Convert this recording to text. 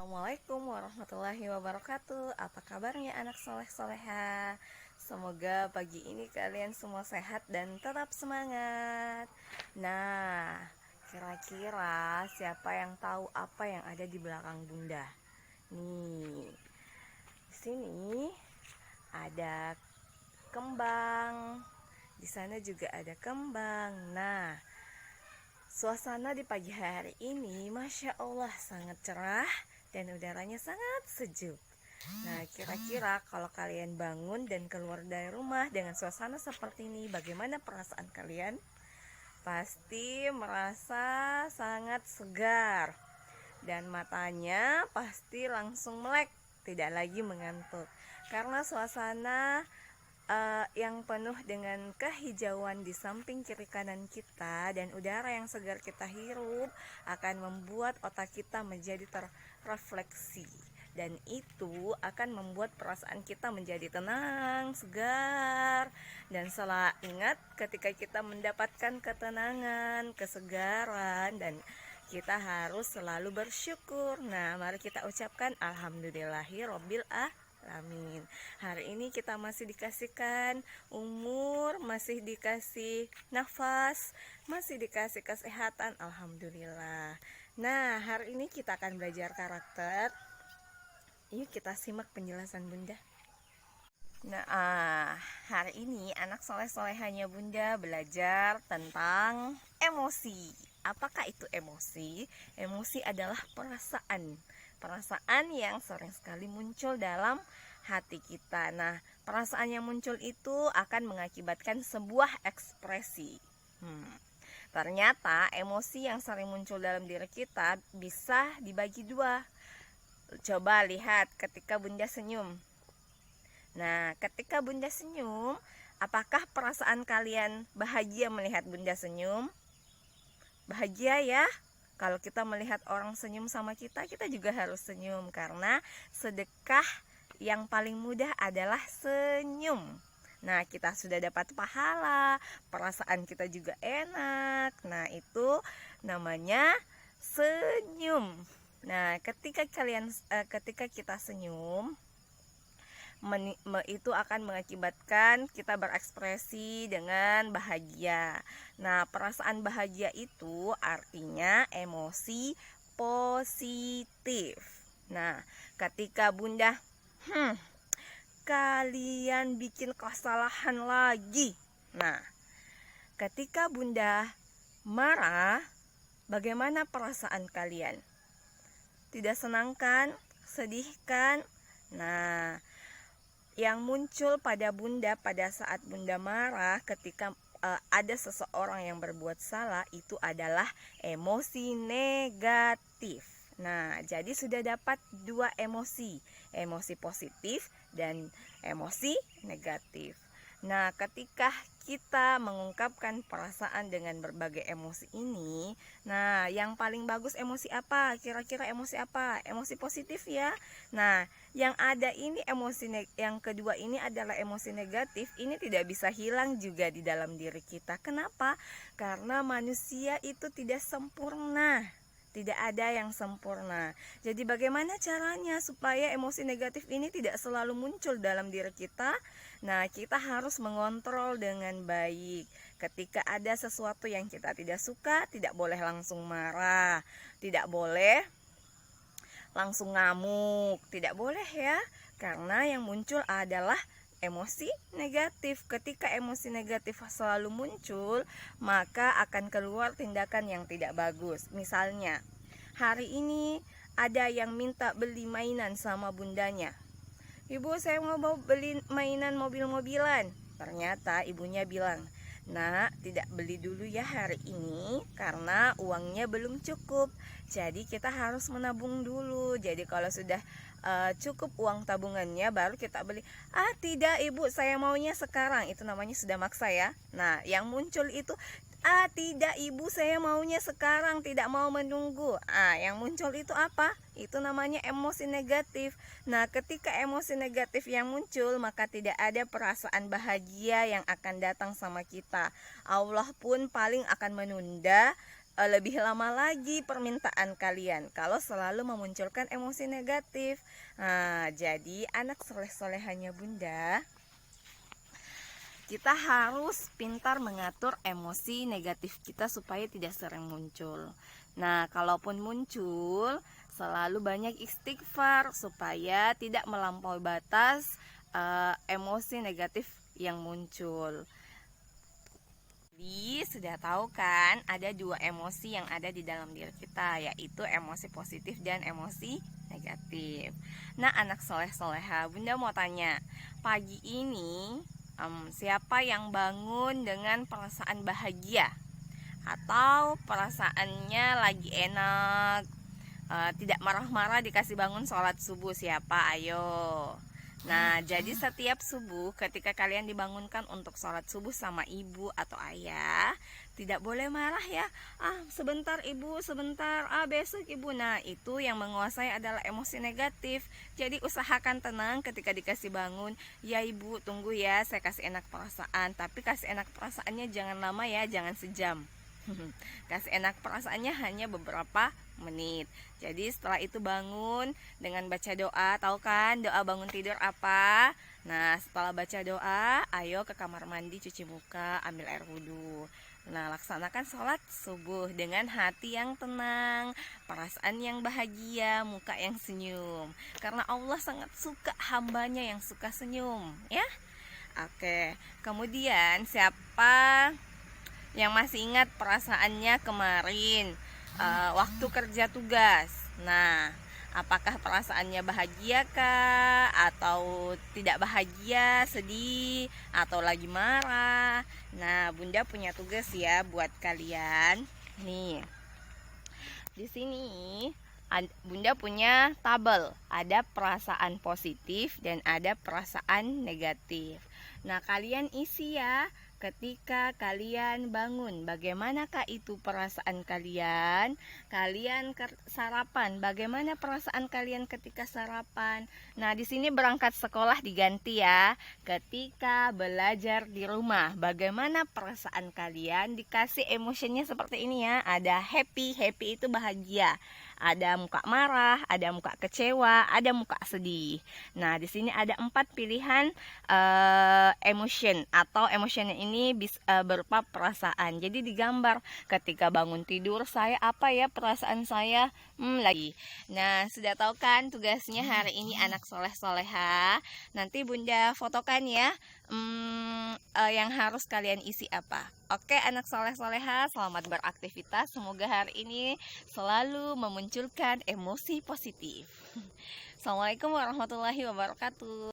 Assalamualaikum warahmatullahi wabarakatuh. Apa kabarnya anak soleh-soleha? Semoga pagi ini kalian semua sehat dan tetap semangat. Nah, kira-kira siapa yang tahu apa yang ada di belakang Bunda? Nih, di sini ada kembang. Di sana juga ada kembang. Nah, suasana di pagi hari ini Masya Allah sangat cerah dan udaranya sangat sejuk. Nah, kira-kira kalau kalian bangun dan keluar dari rumah dengan suasana seperti ini, bagaimana perasaan kalian? Pasti merasa sangat segar dan matanya pasti langsung melek, tidak lagi mengantuk. Karena suasana yang penuh dengan kehijauan di samping kiri kanan kita dan udara yang segar kita hirup akan membuat otak kita menjadi terrefleksi, dan itu akan membuat perasaan kita menjadi tenang, segar. Dan selalu ingat, ketika kita mendapatkan ketenangan, kesegaran, dan kita harus selalu bersyukur. Nah, mari kita ucapkan alhamdulillahirobbil alamin. Hari ini kita masih dikasihkan umur, masih dikasih nafas, masih dikasih kesehatan, alhamdulillah. Nah, hari ini kita akan belajar karakter. Yuk kita simak penjelasan Bunda. Nah, hari ini anak soleh-solehanya Bunda belajar tentang emosi. Apakah itu emosi? Emosi adalah perasaan yang sering sekali muncul dalam hati kita. Nah, perasaan yang muncul itu akan mengakibatkan sebuah ekspresi. Ternyata emosi yang sering muncul dalam diri kita bisa dibagi dua. Coba lihat ketika Bunda senyum. Nah, ketika Bunda senyum, apakah perasaan kalian bahagia melihat Bunda senyum? Bahagia ya? Kalau kita melihat orang senyum sama kita, kita juga harus senyum, karena sedekah yang paling mudah adalah senyum. Nah, kita sudah dapat pahala, perasaan kita juga enak. Nah, itu namanya senyum. Nah, ketika kita senyum, itu akan mengakibatkan kita berekspresi dengan bahagia. Nah, perasaan bahagia itu artinya emosi positif. Nah, ketika Bunda kalian bikin kesalahan lagi. Nah, ketika Bunda marah, bagaimana perasaan kalian? Tidak senang kan? Sedih kan? Nah, yang muncul pada Bunda pada saat Bunda marah ketika ada seseorang yang berbuat salah, itu adalah emosi negatif. Nah, jadi sudah dapat dua emosi, emosi positif dan emosi negatif. Nah, ketika kita mengungkapkan perasaan dengan berbagai emosi ini, nah, yang paling bagus emosi apa? Kira-kira emosi apa? Emosi positif ya. Nah, yang ada ini yang kedua ini adalah emosi negatif. Ini tidak bisa hilang juga di dalam diri kita. Kenapa? Karena manusia itu tidak sempurna. Tidak ada yang sempurna. Jadi bagaimana caranya supaya emosi negatif ini tidak selalu muncul dalam diri kita? Nah, kita harus mengontrol dengan baik. Ketika ada sesuatu yang kita tidak suka, tidak boleh langsung marah, tidak boleh langsung ngamuk, tidak boleh ya. Karena yang muncul adalah emosi negatif. Ketika emosi negatif selalu muncul, maka akan keluar tindakan yang tidak bagus. Misalnya, hari ini ada yang minta beli mainan sama bundanya. Ibu, saya mau beli mainan mobil-mobilan. Ternyata ibunya bilang, "Nak, tidak beli dulu ya hari ini karena uangnya belum cukup. Jadi kita harus menabung dulu. Jadi kalau sudah cukup uang tabungannya baru kita beli." "Ah, tidak Ibu, saya maunya sekarang." Itu namanya sudah maksa ya. Nah, yang muncul itu, "Ah, tidak Ibu, saya maunya sekarang, tidak mau menunggu." Yang muncul itu apa? Itu namanya emosi negatif. Nah, ketika emosi negatif yang muncul, maka tidak ada perasaan bahagia yang akan datang sama kita. Allah pun paling akan menunda lebih lama lagi permintaan kalian kalau selalu memunculkan emosi negatif. Nah, jadi anak soleh-solehannya Bunda, kita harus pintar mengatur emosi negatif kita supaya tidak sering muncul. Nah, kalaupun muncul, selalu banyak istighfar supaya tidak melampaui batas emosi negatif yang muncul. Jadi sudah tahu kan, ada dua emosi yang ada di dalam diri kita, yaitu emosi positif dan emosi negatif. Nah, anak soleh-soleha, Bunda mau tanya, pagi ini siapa yang bangun dengan perasaan bahagia atau perasaannya lagi enak, tidak marah-marah dikasih bangun sholat subuh? Siapa? Ayo. Nah, jadi setiap subuh ketika kalian dibangunkan untuk sholat subuh sama ibu atau ayah, tidak boleh marah ya. Sebentar ibu, sebentar, besok ibu. Nah, itu yang menguasai adalah emosi negatif. Jadi usahakan tenang ketika dikasih bangun. Ya ibu, tunggu ya, saya kasih enak perasaan. Tapi kasih enak perasaannya jangan lama ya, jangan sejam. Kasih enak perasaannya hanya beberapa menit. Jadi setelah itu bangun dengan baca doa. Tahu kan doa bangun tidur apa? Nah, setelah baca doa, ayo ke kamar mandi, cuci muka, ambil air wudhu. Nah, laksanakan sholat subuh dengan hati yang tenang, perasaan yang bahagia, muka yang senyum. Karena Allah sangat suka hambanya yang suka senyum, ya. Oke, kemudian siapa yang masih ingat perasaannya kemarin waktu kerja tugas? Nah, apakah perasaannya bahagia kah, atau tidak bahagia, sedih, atau lagi marah? Nah, Bunda punya tugas ya buat kalian. Nih, di sini Bunda punya tabel, ada perasaan positif dan ada perasaan negatif. Nah, kalian isi ya. Ketika kalian bangun, bagaimanakah itu perasaan kalian? Kalian sarapan, bagaimana perasaan kalian ketika sarapan? Nah, di sini berangkat sekolah diganti ya. Ketika belajar di rumah, bagaimana perasaan kalian? Dikasih emosinya seperti ini ya. Ada happy, happy itu bahagia. Ada muka marah, ada muka kecewa, ada muka sedih. Nah, di sini ada 4 pilihan emotion, atau emotionnya ini berupa perasaan. Jadi digambar ketika bangun tidur saya apa ya perasaan saya lagi. Nah, sudah tahu kan tugasnya hari ini anak soleh-soleha. Nanti Bunda fotokan ya yang harus kalian isi apa. Oke, anak soleh-soleha, selamat beraktivitas. Semoga hari ini selalu memunculkan emosi positif. Assalamualaikum warahmatullahi wabarakatuh.